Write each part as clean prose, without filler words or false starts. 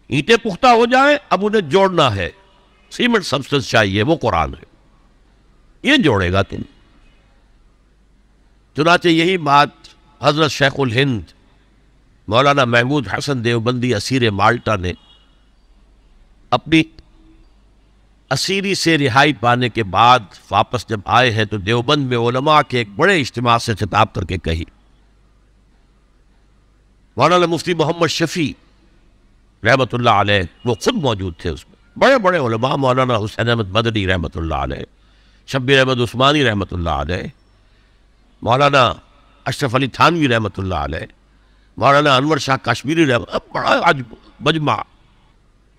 اینٹیں پختہ ہو جائیں، اب انہیں جوڑنا ہے، سیمنٹ سبسٹنس چاہیے، وہ قرآن ہے، یہ جوڑے گا تم. چنانچہ یہی بات حضرت شیخ الہند مولانا محمود حسن دیوبندی اسیر مالٹا نے اپنی اسیری سے رہائی پانے کے بعد واپس جب آئے ہیں تو دیوبند میں علماء کے ایک بڑے اجتماع سے خطاب کر کے کہی. مولانا مفتی محمد شفیع رحمۃ اللہ علیہ وہ خود موجود تھے اس میں، بڑے بڑے علماء، مولانا حسین احمد مدنی رحمۃ اللہ علیہ، شبیر احمد عثمانی رحمۃ اللہ علیہ، مولانا اشرف علی تھانوی رحمۃ اللہ علیہ، مولانا انور شاہ کشمیری رحمۃ، بڑا مجمع.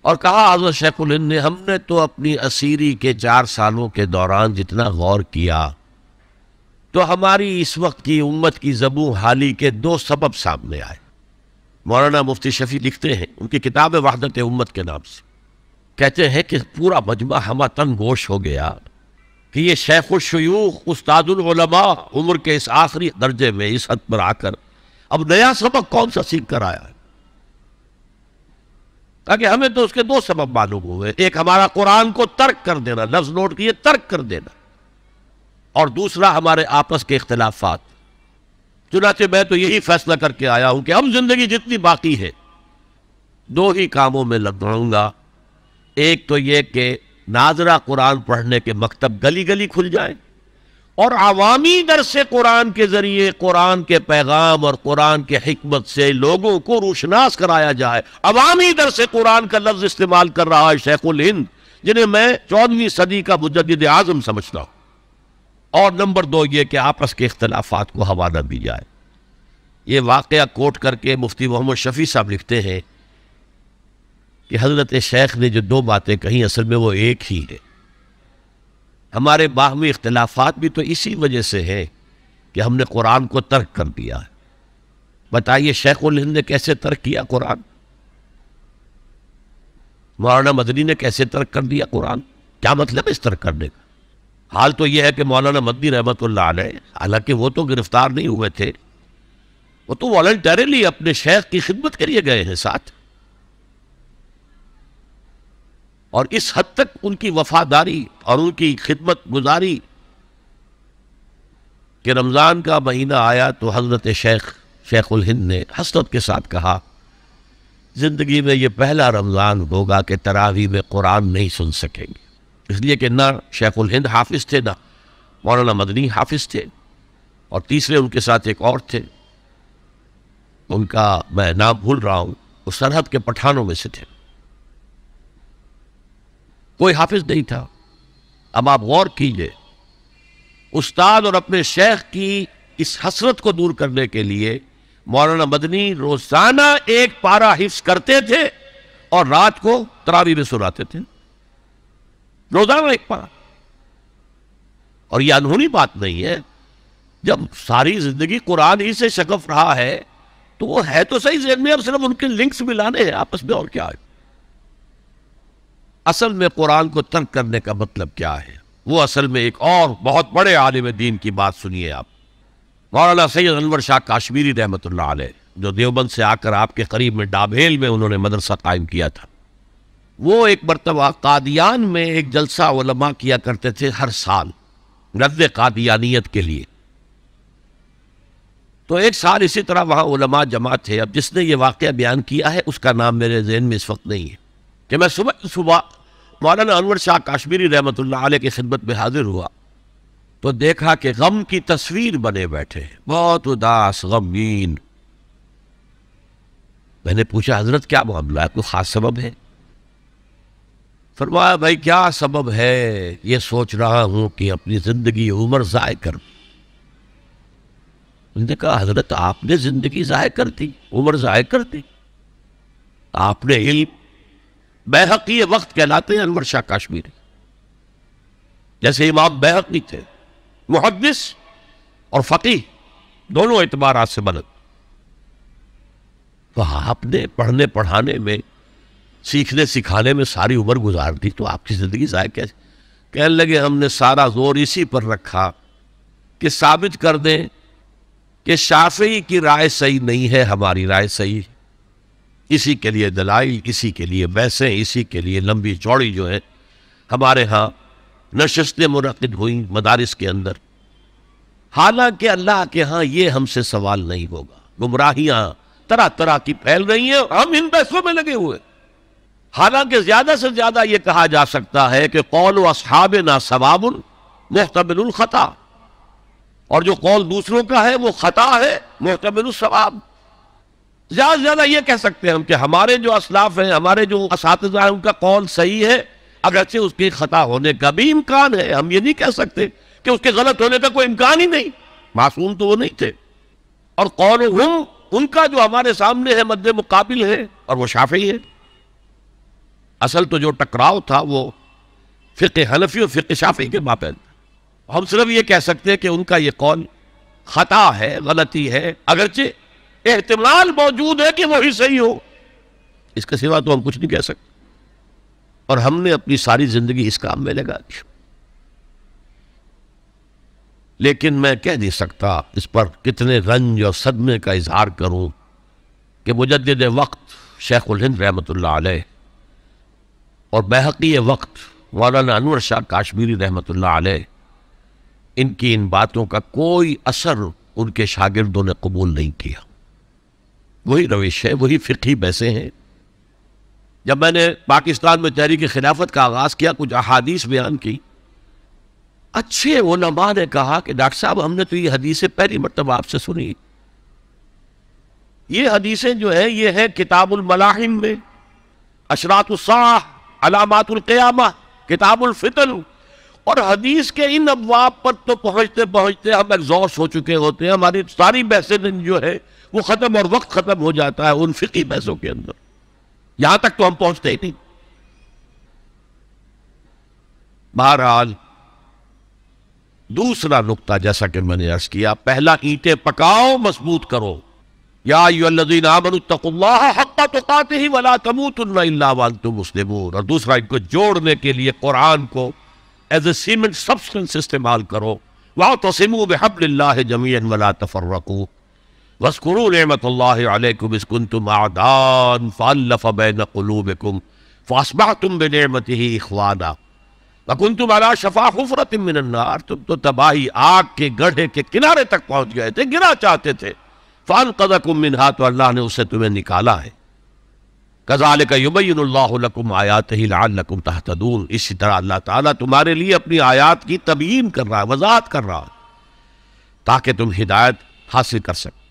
اور کہا حضرت شیخ الہند نے ہم نے تو اپنی اسیری کے 4 سالوں کے دوران جتنا غور کیا تو ہماری اس وقت کی امت کی زبوں حالی کے 2 سبب سامنے آئے. مولانا مفتی شفیع لکھتے ہیں ان کی کتاب وحدت امت کے نام سے، کہتے ہیں کہ پورا مجمع ہمہ تن گوش ہو گیا کہ یہ شیخ الشیوخ استاد العلماء عمر کے اس آخری درجے میں اس حد پر آ کر اب نیا سبق کون سا سیکھ کر آیا ہے. تاکہ ہمیں تو اس کے 2 سبب معلوم ہوئے، ایک ہمارا قرآن کو ترک کر دینا، لفظ نوٹ کیے، ترک کر دینا، اور دوسرا ہمارے آپس کے اختلافات. چنانچہ میں تو یہی فیصلہ کر کے آیا ہوں کہ اب زندگی جتنی باقی ہے 2 ہی کاموں میں لگاؤں گا. ایک تو یہ کہ ناظرہ قرآن پڑھنے کے مکتب گلی گلی کھل جائیں اور عوامی درس قرآن کے ذریعے قرآن کے پیغام اور قرآن کے حکمت سے لوگوں کو روشناس کرایا جائے. عوامی درس قرآن کا لفظ استعمال کر رہا ہے شیخ الہند، جنہیں میں 14ویں صدی کا مجدد اعظم سمجھتا ہوں. اور نمبر 2 یہ کہ آپس کے اختلافات کو ہوا نہ دی جائے. یہ واقعہ کوٹ کر کے مفتی محمد شفیع صاحب لکھتے ہیں کہ حضرت شیخ نے جو 2 باتیں کہیں اصل میں وہ ایک ہی ہے. ہمارے باہمی اختلافات بھی تو اسی وجہ سے ہیں کہ ہم نے قرآن کو ترک کر دیا ہے. بتائیے شیخ الہند نے کیسے ترک کیا قرآن؟ مولانا مدنی نے کیسے ترک کر دیا قرآن؟ کیا مطلب اس ترک کرنے کا؟ حال تو یہ ہے کہ مولانا مدنی رحمۃ اللہ علیہ، حالانکہ وہ تو گرفتار نہیں ہوئے تھے، وہ تو والنٹریلی اپنے شیخ کی خدمت کے لیے گئے ہیں ساتھ، اور اس حد تک ان کی وفاداری اور ان کی خدمت گزاری کہ رمضان کا مہینہ آیا تو حضرت شیخ الہند نے حسرت کے ساتھ کہا زندگی میں یہ پہلا رمضان ہوگا کہ تراویح میں قرآن نہیں سن سکیں گے. اس لیے کہ نہ شیخ الہند حافظ تھے، نہ مولانا مدنی حافظ تھے، اور تیسرے ان کے ساتھ ایک اور تھے، ان کا میں نام بھول رہا ہوں، وہ سرحد کے پٹھانوں میں سے تھے، کوئی حافظ نہیں تھا. اب آپ غور کیجئے، استاد اور اپنے شیخ کی اس حسرت کو دور کرنے کے لیے مولانا مدنی روزانہ 1 پارہ حفظ کرتے تھے اور رات کو تراویح میں سناتے تھے، روزانہ 1 پارہ. اور یہ انہونی بات نہیں ہے، جب ساری زندگی قرآن ہی سے شغف رہا ہے تو وہ ہے تو صحیح ذہن میں، اب صرف ان کے لنکس ملانے ہیں آپس میں، اور کیا ہے. اصل میں قرآن کو ترک کرنے کا مطلب کیا ہے؟ وہ اصل میں ایک اور بہت بڑے عالم دین کی بات سنیے آپ، مولانا سید انور شاہ کشمیری رحمۃ اللہ علیہ، جو دیوبند سے آ کر آپ کے قریب میں ڈابھیل میں انہوں نے مدرسہ قائم کیا تھا. وہ ایک مرتبہ قادیان میں ایک جلسہ علماء کیا کرتے تھے ہر سال رد قادیانیت کے لیے. تو ایک سال اسی طرح وہاں علماء جمع تھے. اب جس نے یہ واقعہ بیان کیا ہے اس کا نام میرے ذہن میں اس وقت نہیں ہے، کہ میں صبح مولانا انور شاہ کشمیری رحمۃ اللہ علیہ کی خدمت میں حاضر ہوا تو دیکھا کہ غم کی تصویر بنے بیٹھے ہیں، بہت اداس، غمگین. میں نے پوچھا حضرت کیا معاملہ ہے، کوئی خاص سبب ہے؟ فرمایا بھائی کیا سبب ہے، یہ سوچ رہا ہوں کہ اپنی زندگی عمر ضائع کروں. انہوں نے کہا حضرت آپ نے زندگی ضائع کر دی، عمر ضائع کر دی؟ آپ نے علم، بیہقی وقت کہلاتے ہیں انور شاہ کشمیری، جیسے امام بیہقی تھے، محدث اور فقیہ دونوں اعتبارات سے بلند. تو آپ نے پڑھنے پڑھانے میں، سیکھنے سکھانے میں ساری عمر گزار دی، تو آپ کی زندگی ضائع کیسے؟ کہنے لگے ہم نے سارا زور اسی پر رکھا کہ ثابت کر دیں کہ شافعی کی رائے صحیح نہیں ہے، ہماری رائے صحیح ہے. اسی کے لیے دلائل، اسی کے لیے بحثیں، اسی کے لیے لمبی چوڑی جو ہے ہمارے ہاں نشستیں منعقد ہوئیں مدارس کے اندر. حالانکہ اللہ کے ہاں یہ ہم سے سوال نہیں ہوگا. گمراہیاں طرح طرح کی پھیل رہی ہیں، ہم ان بحثوں میں لگے ہوئے. حالانکہ زیادہ سے زیادہ یہ کہا جا سکتا ہے کہ قول اصحابنا ثواب محتمل الخطا، اور جو قول دوسروں کا ہے وہ خطا ہے محتمل الثواب. زیادہ سے زیادہ یہ کہہ سکتے ہیں ہم کہ ہمارے جو اسلاف ہیں، ہمارے جو اساتذہ ہیں، ان کا قول صحیح ہے، اگرچہ اس کے خطا ہونے کا بھی امکان ہے. ہم یہ نہیں کہہ سکتے کہ اس کے غلط ہونے کا کوئی امکان ہی نہیں، معصوم تو وہ نہیں تھے. اور قولہم، ان کا جو ہمارے سامنے ہے مد مقابل ہے، اور وہ شافعی ہے. اصل تو جو ٹکراؤ تھا وہ فقہ حنفی اور فقہ شافعی کے مابین. ہم صرف یہ کہہ سکتے ہیں کہ ان کا یہ قول خطا ہے، غلطی ہے، اگرچہ احتمال موجود ہے کہ وہی صحیح ہو. اس کے سوا تو ہم کچھ نہیں کہہ سکتے. اور ہم نے اپنی ساری زندگی اس کام میں لگا دی. لیکن میں کہہ نہیں سکتا اس پر کتنے رنج اور صدمے کا اظہار کروں کہ مجدد وقت شیخ الہند رحمۃ اللہ علیہ اور بیہقی وقت مولانا انور شاہ کاشمیری رحمۃ اللہ علیہ، ان کی ان باتوں کا کوئی اثر ان کے شاگردوں نے قبول نہیں کیا. وہی روش ہے، وہی فقہی بحثیں ہیں. جب میں نے پاکستان میں تحریک خلافت کا آغاز کیا، کچھ احادیث بیان کی، اچھے علماء نے کہا کہ ڈاکٹر صاحب ہم نے تو یہ حدیثیں پہلی مرتبہ آپ سے سنی. یہ حدیثیں جو ہیں یہ ہیں کتاب الملاحم میں، اشراط الساعہ، علامات القیامہ، کتاب الفتن. اور حدیث کے ان ابواب پر تو پہنچتے پہنچتے ہم ایگزاسٹ ہو چکے ہوتے ہیں. ہماری ساری بحثیں جو ہے وہ ختم، اور وقت ختم ہو جاتا ہے ان فقہی بحثوں کے اندر. یہاں تک تو ہم پہنچتے ہی نہیں. بہرحال دوسرا نقطہ جیسا کہ میں نے عرض کیا، پہلا اینٹیں پکاؤ، مضبوط کرو. یا ایھا الذین آمنوا اتقوا اللہ حق تقاتہ ولا تموتن الا وانتم مسلمون. اور دوسرا ان کو جوڑنے کے لیے قرآن کو ایز اے سیمنٹ سبسٹنس استعمال کرو. واعتصموا بحبل اللہ جميعا ولا تفرقوا واذکروا نعمت اللہ علیکم اذ کنتم اعداء فالف بین قلوبکم فاصبحتم بنعمتہ اخوانا وکنتم علی شفا حفرۃ من النار. تم تو تباہی آگ کے گڑھے کے کنارے تک پہنچ گئے تھے، گرا چاہتے تھے. فانقذکم منہا، تو اللہ نے اسے تمہیں نکالا ہے. کذالک یبین اللہ لکم آیاتہ لعلکم تہتدون. اسی طرح اللہ تعالیٰ تمہارے لیے اپنی آیات کی تبیین کر رہا ہے، وضاحت کر رہا ہے، تاکہ تم ہدایت حاصل کر سکتے.